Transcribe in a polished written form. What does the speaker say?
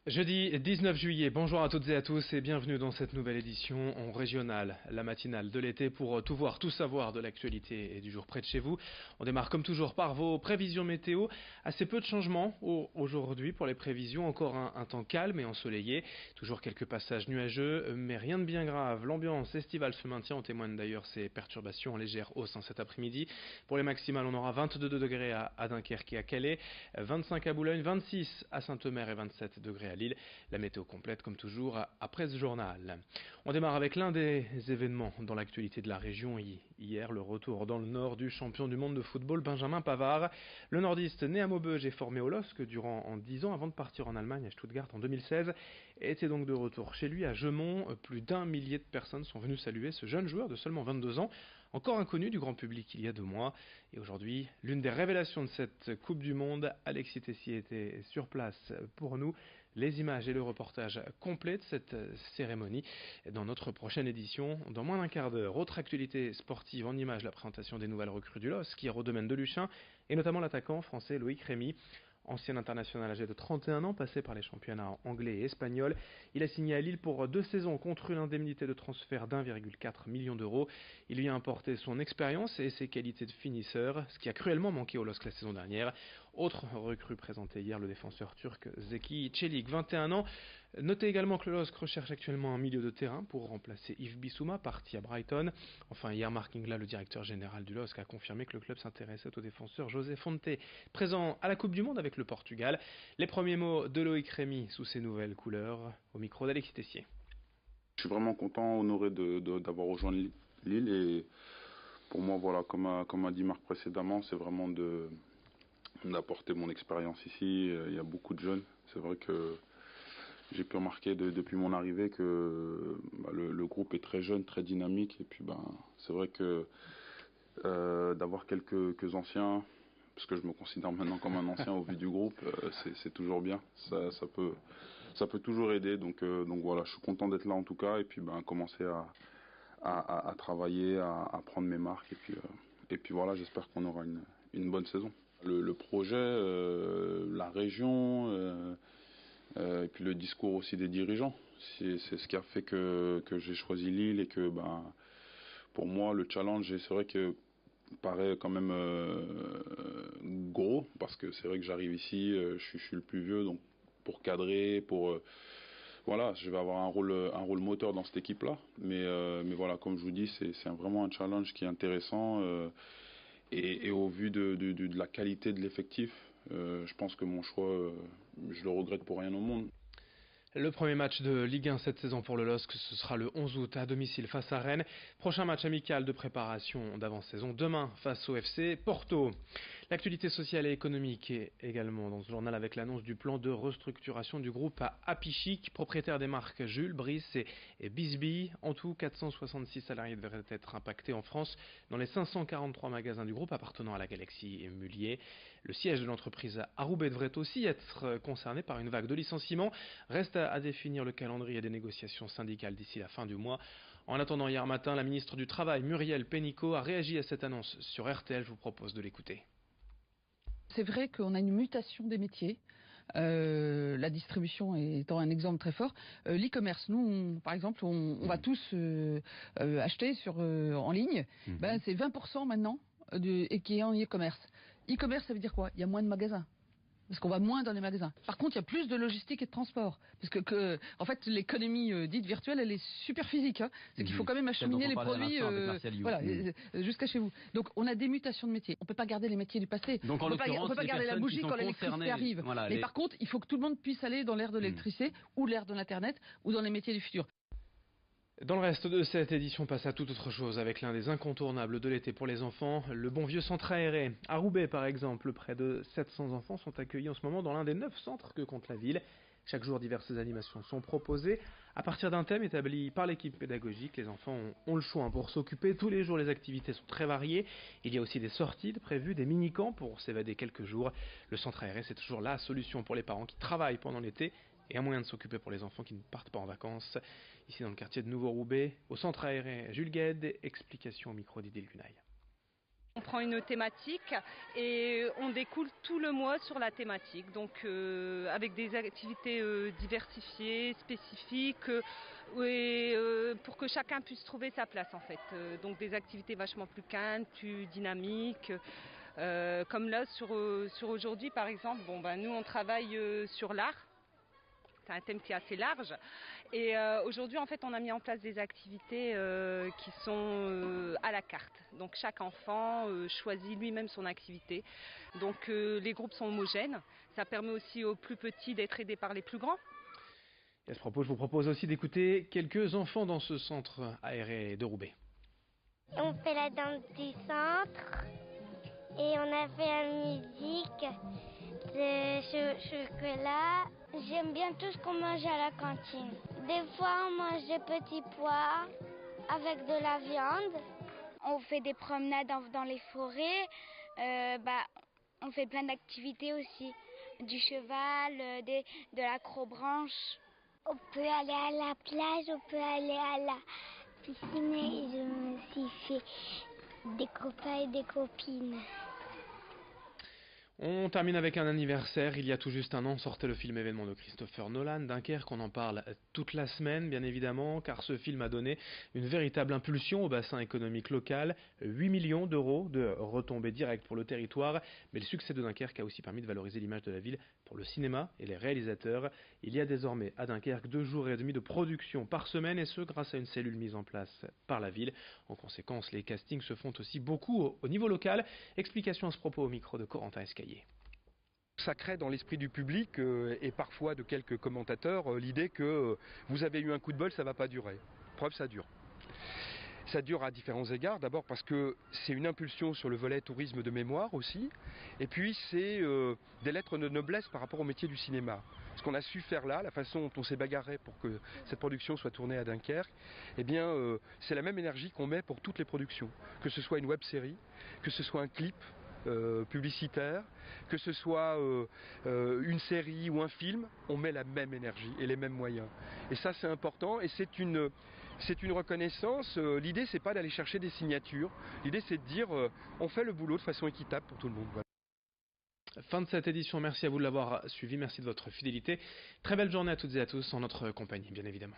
Jeudi 19 juillet, bonjour à toutes et à tous et bienvenue dans cette nouvelle édition en régionale, la matinale de l'été pour tout voir, tout savoir de l'actualité et du jour près de chez vous. On démarre comme toujours par vos prévisions météo. Assez peu de changements aujourd'hui pour les prévisions, encore un temps calme et ensoleillé. Toujours quelques passages nuageux, mais rien de bien grave. L'ambiance estivale se maintient, en témoignent d'ailleurs ces perturbations en légère hausse cet après-midi. Pour les maximales, on aura 22 degrés à Dunkerque et à Calais, 25 à Boulogne, 26 à Saint-Omer et 27 degrés à Lille. La météo complète comme toujours après ce journal. On démarre avec l'un des événements dans l'actualité de la région. Hier, le retour dans le nord du champion du monde de football Benjamin Pavard. Le nordiste né à Maubeuge et formé au LOSC durant 10 ans avant de partir en Allemagne à Stuttgart en 2016 était donc de retour chez lui à Gemont. Plus d'un millier de personnes sont venues saluer ce jeune joueur de seulement 22 ans, encore inconnu du grand public il y a 2 mois. Et aujourd'hui, l'une des révélations de cette Coupe du Monde, Alexis Tessier était sur place pour nous. Les images et le reportage complet de cette cérémonie dans notre prochaine édition, dans moins d'un quart d'heure. Autre actualité sportive en images, la présentation des nouvelles recrues du LOSC, qui au domaine de Luchin, et notamment l'attaquant français Loïc Rémy. Ancien international âgé de 31 ans, passé par les championnats anglais et espagnols, il a signé à Lille pour 2 saisons contre une indemnité de transfert d'1,4 million d'euros. Il lui a apporté son expérience et ses qualités de finisseur, ce qui a cruellement manqué au LOSC la saison dernière. Autre recrue présentée hier, le défenseur turc Zeki Çelik, 21 ans. Notez également que le LOSC recherche actuellement un milieu de terrain pour remplacer Yves Bissouma, parti à Brighton. Enfin, hier, Marc Ingla, le directeur général du LOSC, a confirmé que le club s'intéressait au défenseur José Fonte, présent à la Coupe du Monde avec le Portugal. Les premiers mots de Loïc Rémy sous ses nouvelles couleurs, au micro d'Alexis Tessier. Je suis vraiment content, honoré d'avoir rejoint Lille et pour moi, voilà, comme a dit Marc précédemment, c'est vraiment d'apporter mon expérience ici. Il y a beaucoup de jeunes. C'est vrai que j'ai pu remarquer depuis mon arrivée que le groupe est très jeune, très dynamique et puis c'est vrai que d'avoir quelques anciens, parce que je me considère maintenant comme un ancien au vu du groupe, c'est toujours bien. Ça peut toujours aider. Donc voilà, je suis content d'être là en tout cas et puis commencer à travailler, à prendre mes marques et puis voilà, j'espère qu'on aura une bonne saison. Le projet, la région et puis le discours aussi des dirigeants, c'est ce qui a fait que j'ai choisi Lille et que pour moi le challenge, c'est vrai que paraît quand même gros parce que c'est vrai que j'arrive ici, je suis le plus vieux, donc pour cadrer, voilà, je vais avoir un rôle moteur dans cette équipe-là. Mais voilà, comme je vous dis, c'est vraiment un challenge qui est intéressant. Et au vu de la qualité de l'effectif, je pense que mon choix, je le regrette pour rien au monde. Le premier match de Ligue 1 cette saison pour le LOSC, ce sera le 11 août à domicile face à Rennes. Prochain match amical de préparation d'avant-saison demain face au FC Porto. L'actualité sociale et économique est également dans ce journal avec l'annonce du plan de restructuration du groupe à Apichic, propriétaire des marques Jules, Brice et Bisbee. En tout, 466 salariés devraient être impactés en France dans les 543 magasins du groupe appartenant à la Galaxie et Mullier. Le siège de l'entreprise à Roubaix devrait aussi être concerné par une vague de licenciements. Reste à définir le calendrier des négociations syndicales d'ici la fin du mois. En attendant, hier matin, la ministre du Travail, Muriel Pénicaud, a réagi à cette annonce sur RTL. Je vous propose de l'écouter. C'est vrai qu'on a une mutation des métiers. La distribution étant un exemple très fort. L'e-commerce, nous, par exemple, on va tous acheter en ligne. C'est 20% maintenant et qui est en e-commerce. E-commerce, ça veut dire quoi? Il y a moins de magasins. Parce qu'on va moins dans les magasins. Par contre, il y a plus de logistique et de transport. Parce que en fait, l'économie dite virtuelle, elle est super physique. Hein. C'est qu'il faut quand même acheminer les produits jusqu'à chez vous. Donc, on a des mutations de métiers. On ne peut pas garder les métiers du passé. Donc, on ne peut pas garder la bougie quand l'électricité arrive. Voilà, mais par contre, il faut que tout le monde puisse aller dans l'ère de l'électricité ou l'ère de l'Internet ou dans les métiers du futur. Dans le reste de cette édition, on passe à toute autre chose avec l'un des incontournables de l'été pour les enfants, le bon vieux centre aéré. À Roubaix, par exemple, près de 700 enfants sont accueillis en ce moment dans l'un des 9 centres que compte la ville. Chaque jour, diverses animations sont proposées. À partir d'un thème établi par l'équipe pédagogique, les enfants ont le choix pour s'occuper. Tous les jours, les activités sont très variées. Il y a aussi des sorties prévues, des mini-camps pour s'évader quelques jours. Le centre aéré, c'est toujours la solution pour les parents qui travaillent pendant l'été et un moyen de s'occuper pour les enfants qui ne partent pas en vacances. Ici dans le quartier de Nouveau-Roubaix, au centre aéré Jules Gued, explication au micro d'Idil Gunaï. On prend une thématique et on découle tout le mois sur la thématique, donc avec des activités diversifiées, spécifiques, pour que chacun puisse trouver sa place en fait. Donc des activités vachement plus calmes, plus dynamiques. Comme là sur aujourd'hui par exemple, nous on travaille sur l'art. C'est un thème qui est assez large et aujourd'hui en fait on a mis en place des activités qui sont à la carte. Donc chaque enfant choisit lui-même son activité. Donc les groupes sont homogènes. Ça permet aussi aux plus petits d'être aidés par les plus grands. Et à ce propos, je vous propose aussi d'écouter quelques enfants dans ce centre aéré de Roubaix. On fait la danse du centre et on a fait la musique de chocolat. J'aime bien tout ce qu'on mange à la cantine. Des fois, on mange des petits pois avec de la viande. On fait des promenades dans les forêts. On fait plein d'activités aussi. Du cheval, de l'acrobranche. On peut aller à la plage, on peut aller à la piscine. Et je me suis fait des copains et des copines. On termine avec un anniversaire. Il y a tout juste un an sortait le film événement de Christopher Nolan, Dunkerque. On en parle toute la semaine, bien évidemment, car ce film a donné une véritable impulsion au bassin économique local. 8 millions d'euros de retombées directes pour le territoire. Mais le succès de Dunkerque a aussi permis de valoriser l'image de la ville pour le cinéma et les réalisateurs. Il y a désormais à Dunkerque 2 jours et demi de production par semaine, et ce grâce à une cellule mise en place par la ville. En conséquence, les castings se font aussi beaucoup au niveau local. Explication à ce propos au micro de Corentin Escaillé. Ça crée dans l'esprit du public et parfois de quelques commentateurs l'idée que vous avez eu un coup de bol, ça ne va pas durer. Preuve, ça dure. Ça dure à différents égards, d'abord parce que c'est une impulsion sur le volet tourisme de mémoire aussi, et puis c'est des lettres de noblesse par rapport au métier du cinéma. Ce qu'on a su faire là, la façon dont on s'est bagarré pour que cette production soit tournée à Dunkerque, c'est la même énergie qu'on met pour toutes les productions, que ce soit une web-série, que ce soit un clip publicitaire, que ce soit une série ou un film, on met la même énergie et les mêmes moyens. Et ça c'est important et c'est une reconnaissance. L'idée c'est pas d'aller chercher des signatures, l'idée c'est de dire on fait le boulot de façon équitable pour tout le monde. Voilà. Fin de cette édition, merci à vous de l'avoir suivi, merci de votre fidélité. Très belle journée à toutes et à tous en notre compagnie bien évidemment.